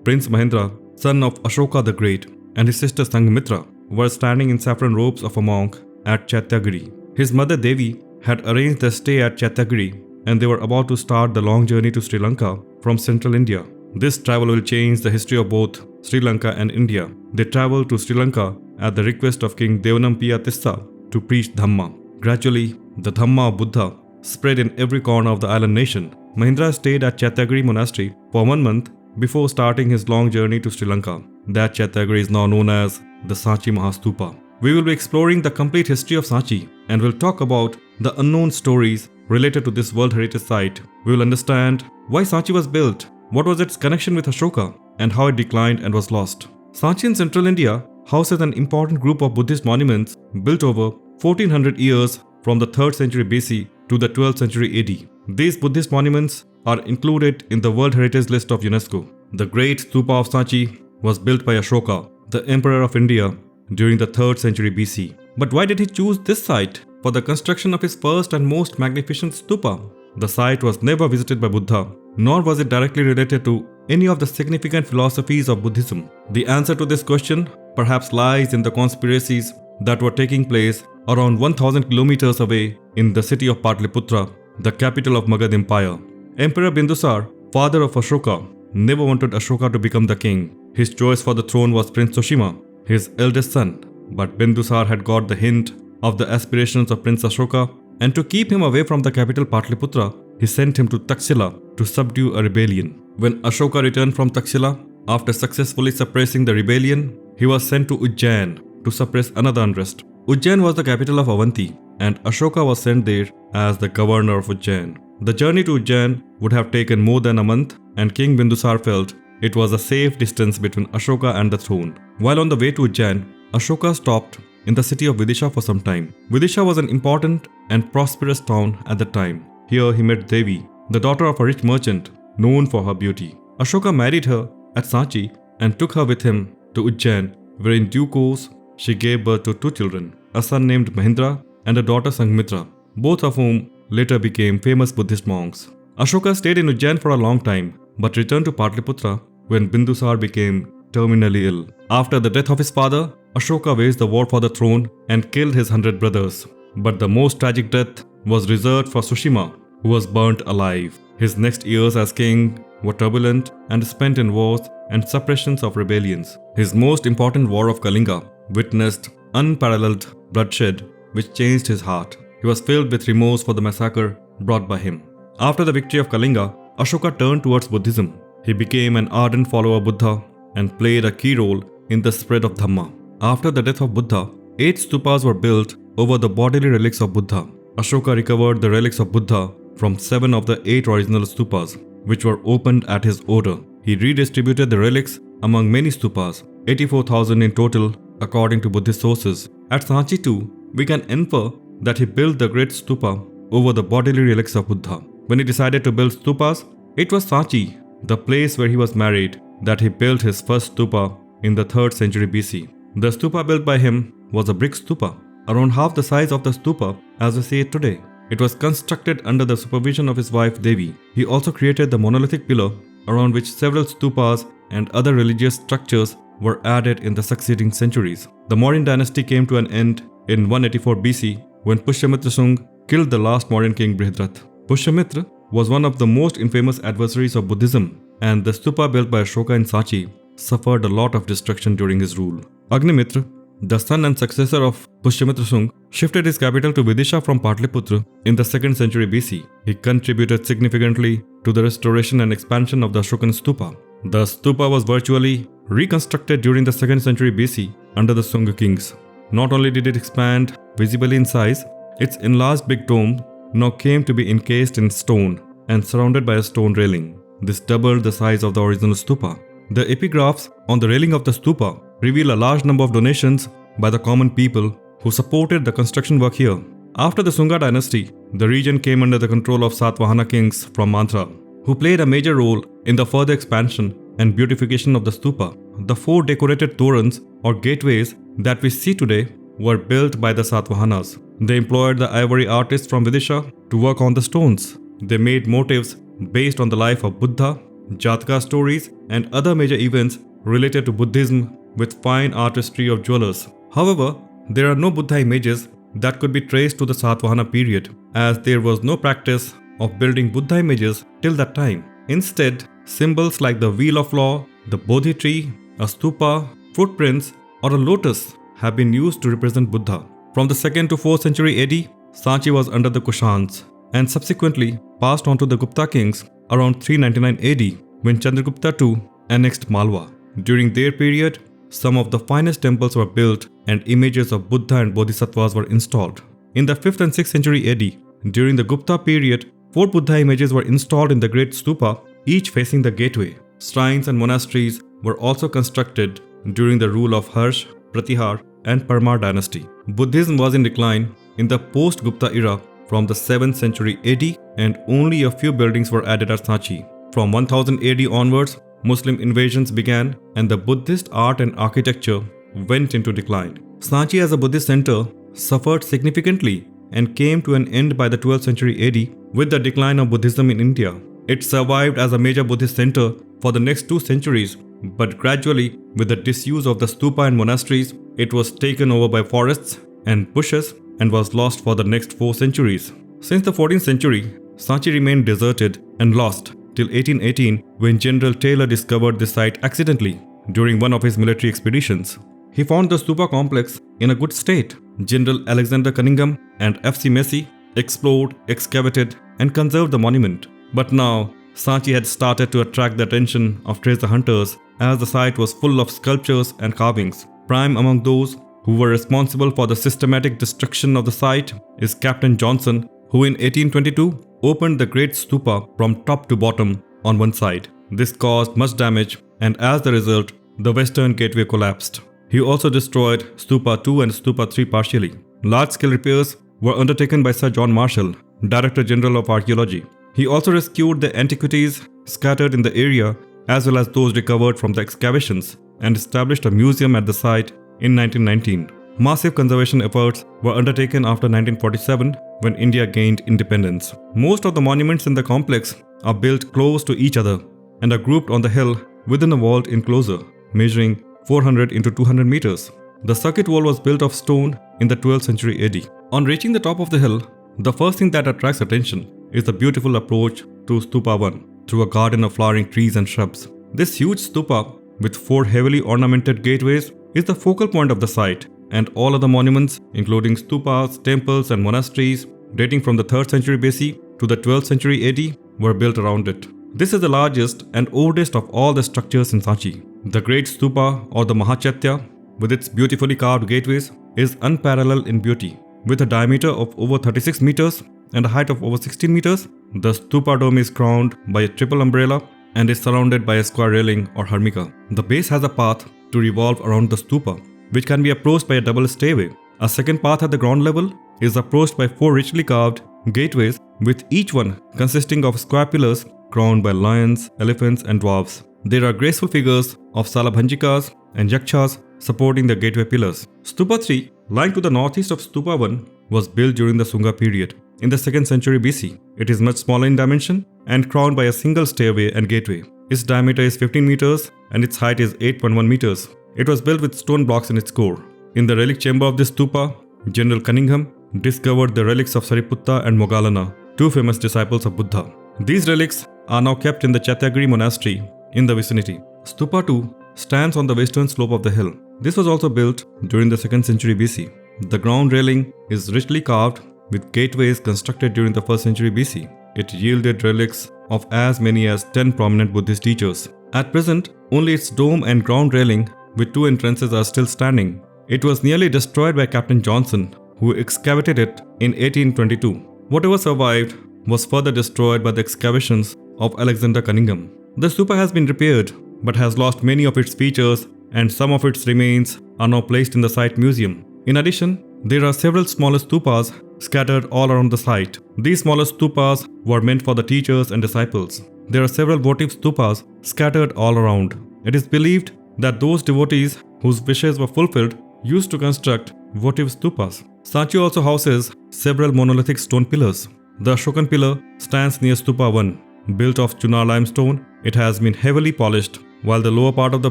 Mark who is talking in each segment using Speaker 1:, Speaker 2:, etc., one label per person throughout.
Speaker 1: Prince Mahendra, son of Ashoka the Great, and his sister Sanghmitra were standing in saffron robes of a monk at Chaityagiri. His mother Devi had arranged their stay at Chaityagiri, and they were about to start the long journey to Sri Lanka from central India. This travel will change the history of both Sri Lanka and India. They traveled to Sri Lanka at the request of King Devanampiya Tissa to preach Dhamma. Gradually, the Dhamma of Buddha spread in every corner of the island nation. Mahendra stayed at Chaityagiri Monastery for 1 month before starting his long journey to Sri Lanka. That Chaityagiri is now known as the Sanchi Stupa. We will be exploring the complete history of Sanchi and will talk about the unknown stories related to this World Heritage Site. We will understand why Sanchi was built, what was its connection with Ashoka, and how it declined and was lost. Sanchi in central India houses an important group of Buddhist monuments built over 1400 years from the 3rd century BC to the 12th century AD. These Buddhist monuments are included in the World Heritage List of UNESCO. The great Stupa of Sanchi was built by Ashoka, the Emperor of India, during the 3rd century BC. But why did he choose this site for the construction of his first and most magnificent stupa? The site was never visited by Buddha, nor was it directly related to any of the significant philosophies of Buddhism. The answer to this question perhaps lies in the conspiracies that were taking place around 1000 kilometers away in the city of Patliputra, the capital of Magad Empire. Emperor Bindusar, father of Ashoka, never wanted Ashoka to become the king. His choice for the throne was Prince Sushima, his eldest son. But Bindusar had got the hint of the aspirations of Prince Ashoka, and to keep him away from the capital Patliputra, he sent him to Taxila to subdue a rebellion. When Ashoka returned from Taxila, after successfully suppressing the rebellion, he was sent to Ujjain to suppress another unrest. Ujjain was the capital of Avanti, and Ashoka was sent there as the governor of Ujjain. The journey to Ujjain would have taken more than a month, and King Bindusar felt it was a safe distance between Ashoka and the throne. While on the way to Ujjain, Ashoka stopped in the city of Vidisha for some time. Vidisha was an important and prosperous town at the time. Here he met Devi, the daughter of a rich merchant known for her beauty. Ashoka married her at Sanchi and took her with him to Ujjain, where in due course she gave birth to 2 children, a son named Mahendra and a daughter Sanghmitra, both of whom later became famous Buddhist monks. Ashoka stayed in Ujjain for a long time, but returned to Patliputra when Bindusar became terminally ill. After the death of his father, Ashoka waged the war for the throne and killed his 100 brothers. But the most tragic death was reserved for Sushima, who was burnt alive. His next years as king were turbulent and spent in wars and suppressions of rebellions. His most important war of Kalinga witnessed unparalleled bloodshed, which changed his heart. He was filled with remorse for the massacre brought by him. After the victory of Kalinga, Ashoka turned towards Buddhism. He became an ardent follower of Buddha and played a key role in the spread of Dhamma. After the death of Buddha, 8 stupas were built over the bodily relics of Buddha. Ashoka recovered the relics of Buddha from 7 of the 8 original stupas, which were opened at his order. He redistributed the relics among many stupas, 84,000 in total according to Buddhist sources. At Sanchi too, we can infer that he built the great stupa over the bodily relics of Buddha. When he decided to build stupas, it was Sanchi, the place where he was married, that he built his first stupa in the 3rd century BC. The stupa built by him was a brick stupa, around half the size of the stupa as we see it today. It was constructed under the supervision of his wife Devi. He also created the monolithic pillar around which several stupas and other religious structures were added in the succeeding centuries. The Mauryan dynasty came to an end in 184 BC when Pushyamitra Sung killed the last Mauryan king Brihadrath. Pushyamitra was one of the most infamous adversaries of Buddhism, and the stupa built by Ashoka in Sanchi suffered a lot of destruction during his rule. Agnimitra, the son and successor of Pushyamitra Sung, shifted his capital to Vidisha from Patliputra in the 2nd century BC. He contributed significantly to the restoration and expansion of the Ashokan stupa. The stupa was virtually reconstructed during the 2nd century BC under the Sung kings. Not only did it expand visibly in size, its enlarged big dome now came to be encased in stone and surrounded by a stone railing. This doubled the size of the original stupa. The epigraphs on the railing of the stupa reveal a large number of donations by the common people who supported the construction work here. After the Sunga dynasty, the region came under the control of Satvahana kings from Mantra, who played a major role in the further expansion and beautification of the stupa. The 4 decorated torans or gateways that we see today were built by the Satvahanas. They employed the ivory artists from Vidisha to work on the stones. They made motifs based on the life of Buddha Jataka stories, and other major events related to Buddhism with fine artistry of jewelers. However, there are no Buddha images that could be traced to the Satvahana period, as there was no practice of building Buddha images till that time. Instead, symbols like the wheel of law, the Bodhi tree, a stupa, footprints, or a lotus have been used to represent Buddha. From the 2nd to 4th century AD, Sanchi was under the Kushans and subsequently passed on to the Gupta kings around 399 AD when Chandragupta II annexed Malwa. During their period, some of the finest temples were built and images of Buddha and Bodhisattvas were installed. In the 5th and 6th century AD, during the Gupta period, 4 Buddha images were installed in the Great Stupa, each facing the gateway. Shrines and monasteries were also constructed during the rule of Harsh, Pratihar, and Parmar dynasty. Buddhism was in decline in the post-Gupta era from the 7th century AD, and only a few buildings were added at Sanchi. From 1000 AD onwards, Muslim invasions began and the Buddhist art and architecture went into decline. Sanchi as a Buddhist center suffered significantly and came to an end by the 12th century AD with the decline of Buddhism in India. It survived as a major Buddhist center for the next 2 centuries, but gradually, with the disuse of the stupa and monasteries, it was taken over by forests and bushes and was lost for the next 4 centuries. Since the 14th century, Sanchi remained deserted and lost till 1818 when General Taylor discovered the site accidentally during one of his military expeditions. He found the stupa complex in a good state. General Alexander Cunningham and F.C. Massey explored, excavated, and conserved the monument. But now, Sanchi had started to attract the attention of treasure hunters as the site was full of sculptures and carvings. Prime among those who were responsible for the systematic destruction of the site is Captain Johnson, who in 1822 opened the Great Stupa from top to bottom on one side. This caused much damage, and as the result, the western gateway collapsed. He also destroyed Stupa II and Stupa III partially. Large-scale repairs were undertaken by Sir John Marshall, Director General of Archaeology. He also rescued the antiquities scattered in the area as well as those recovered from the excavations and established a museum at the site in 1919. Massive conservation efforts were undertaken after 1947 when India gained independence. Most of the monuments in the complex are built close to each other and are grouped on the hill within a walled enclosure measuring 400 into 200 meters. The circuit wall was built of stone in the 12th century AD. On reaching the top of the hill, the first thing that attracts attention is the beautiful approach to Stupa I through a garden of flowering trees and shrubs. This huge stupa with 4 heavily ornamented gateways is the focal point of the site, and all other monuments including stupas, temples and monasteries dating from the 3rd century BC to the 12th century AD were built around it. This is the largest and oldest of all the structures in Sanchi. The Great Stupa or the Mahachatya with its beautifully carved gateways is unparalleled in beauty. With a diameter of over 36 meters and a height of over 16 meters, the stupa dome is crowned by a triple umbrella and is surrounded by a square railing or harmika. The base has a path to revolve around the stupa, which can be approached by a double stairway. A second path at the ground level is approached by 4 richly carved gateways, with each one consisting of square pillars crowned by lions, elephants and dwarfs. There are graceful figures of salabhanjikas and yakshas supporting the gateway pillars. Stupa III, lying to the northeast of Stupa I, was built during the Sunga period in the 2nd century BC. It is much smaller in dimension and crowned by a single stairway and gateway. Its diameter is 15 meters and its height is 8.1 meters. It was built with stone blocks in its core. In the relic chamber of this stupa, General Cunningham discovered the relics of Sariputta and Moggallana, 2 famous disciples of Buddha. These relics are now kept in the Chatyagiri monastery in the vicinity. Stupa II stands on the western slope of the hill. This was also built during the 2nd century BC. The ground railing is richly carved with gateways constructed during the 1st century BC. It yielded relics of as many as 10 prominent Buddhist teachers. At present, only its dome and ground railing with 2 entrances are still standing. It was nearly destroyed by Captain Johnson, who excavated it in 1822. Whatever survived was further destroyed by the excavations of Alexander Cunningham. The stupa has been repaired but has lost many of its features, and some of its remains are now placed in the site museum. In addition, there are several smaller stupas scattered all around the site. These smaller stupas were meant for the teachers and disciples. There are several votive stupas scattered all around. It is believed that those devotees whose wishes were fulfilled used to construct votive stupas. Sanchi also houses several monolithic stone pillars. The Ashokan pillar stands near Stupa I, built of Chunar limestone It has been heavily polished. While the lower part of the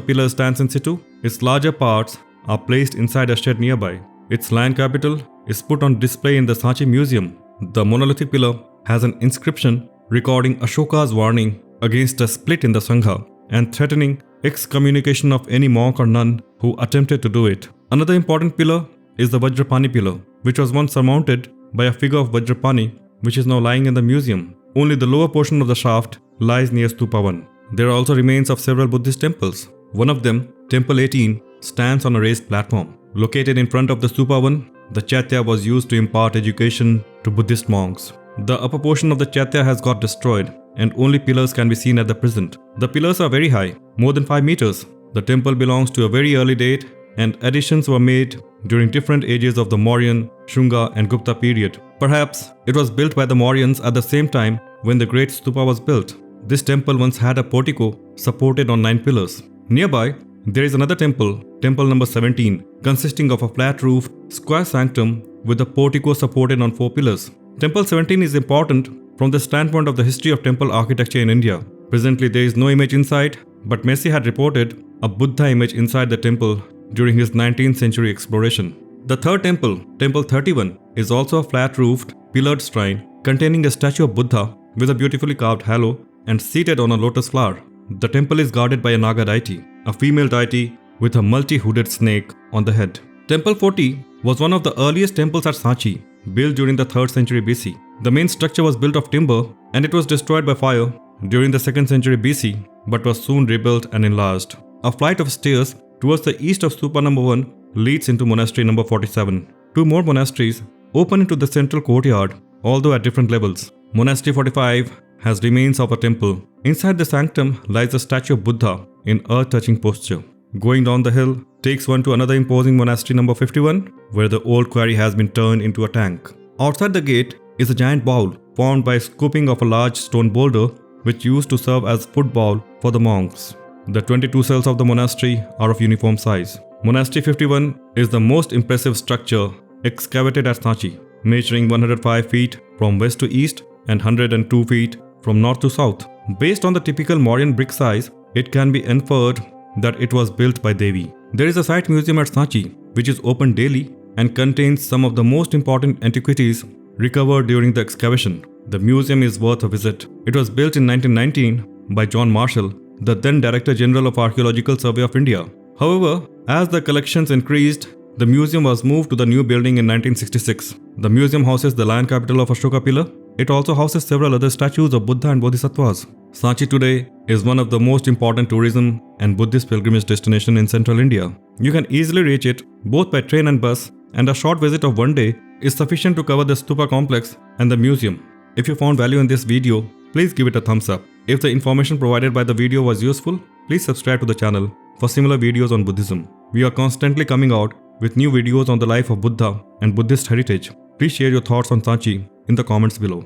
Speaker 1: pillar stands in situ, its larger parts are placed inside a shed nearby. Its land capital is put on display in the Sanchi Museum. The monolithic pillar has an inscription recording Ashoka's warning against a split in the Sangha and threatening excommunication of any monk or nun who attempted to do it. Another important pillar is the Vajrapani pillar, which was once surmounted by a figure of Vajrapani, which is now lying in the museum. Only the lower portion of the shaft lies near Stupa I. There are also remains of several Buddhist temples. One of them, Temple 18, stands on a raised platform. Located in front of the Stupa I, the Chaitya was used to impart education to Buddhist monks. The upper portion of the Chaitya has got destroyed, and only pillars can be seen at the present. The pillars are very high, more than 5 meters. The temple belongs to a very early date, and additions were made during different ages of the Mauryan, Shunga and Gupta period. Perhaps it was built by the Mauryans at the same time when the great stupa was built. This temple once had a portico supported on 9 pillars. Nearby, there is another temple, temple number 17, consisting of a flat-roofed, square sanctum with a portico supported on 4 pillars. Temple 17 is important from the standpoint of the history of temple architecture in India. Presently, there is no image inside, but Messi had reported a Buddha image inside the temple during his 19th century exploration. The third temple, Temple 31, is also a flat-roofed, pillared shrine containing a statue of Buddha with a beautifully carved halo and seated on a lotus flower. The temple is guarded by a Naga deity, a female deity with a multi-hooded snake on the head. Temple 40 was one of the earliest temples at Sanchi, built during the 3rd century BC. The main structure was built of timber and it was destroyed by fire during the 2nd century BC, but was soon rebuilt and enlarged. A flight of stairs towards the east of Stupa number 1 leads into Monastery number 47. 2 more monasteries open into the central courtyard, although at different levels. Monastery 45 has remains of a temple. Inside the sanctum lies a statue of Buddha in earth-touching posture. Going down the hill takes one to another imposing monastery number 51, where the old quarry has been turned into a tank. Outside the gate is a giant bowl formed by scooping of a large stone boulder which used to serve as food bowl for the monks. The 22 cells of the monastery are of uniform size. Monastery 51 is the most impressive structure excavated at Sanchi, measuring 105 feet from west to east and 102 feet from north to south. Based on the typical Mauryan brick size, it can be inferred that it was built by Devi. There is a site museum at Sanchi which is open daily and contains some of the most important antiquities recovered during the excavation. The museum is worth a visit. It was built in 1919 by John Marshall, the then Director General of Archaeological Survey of India. However, as the collections increased, the museum was moved to the new building in 1966. The museum houses the land capital of Ashoka pillar. It also houses several other statues of Buddha and Bodhisattvas. Sanchi today is one of the most important tourism and Buddhist pilgrimage destination in central India. You can easily reach it both by train and bus, and a short visit of one day is sufficient to cover the stupa complex and the museum. If you found value in this video, please give it a thumbs up. If the information provided by the video was useful, please subscribe to the channel for similar videos on Buddhism. We are constantly coming out with new videos on the life of Buddha and Buddhist heritage. Please share your thoughts on Sanchi in the comments below.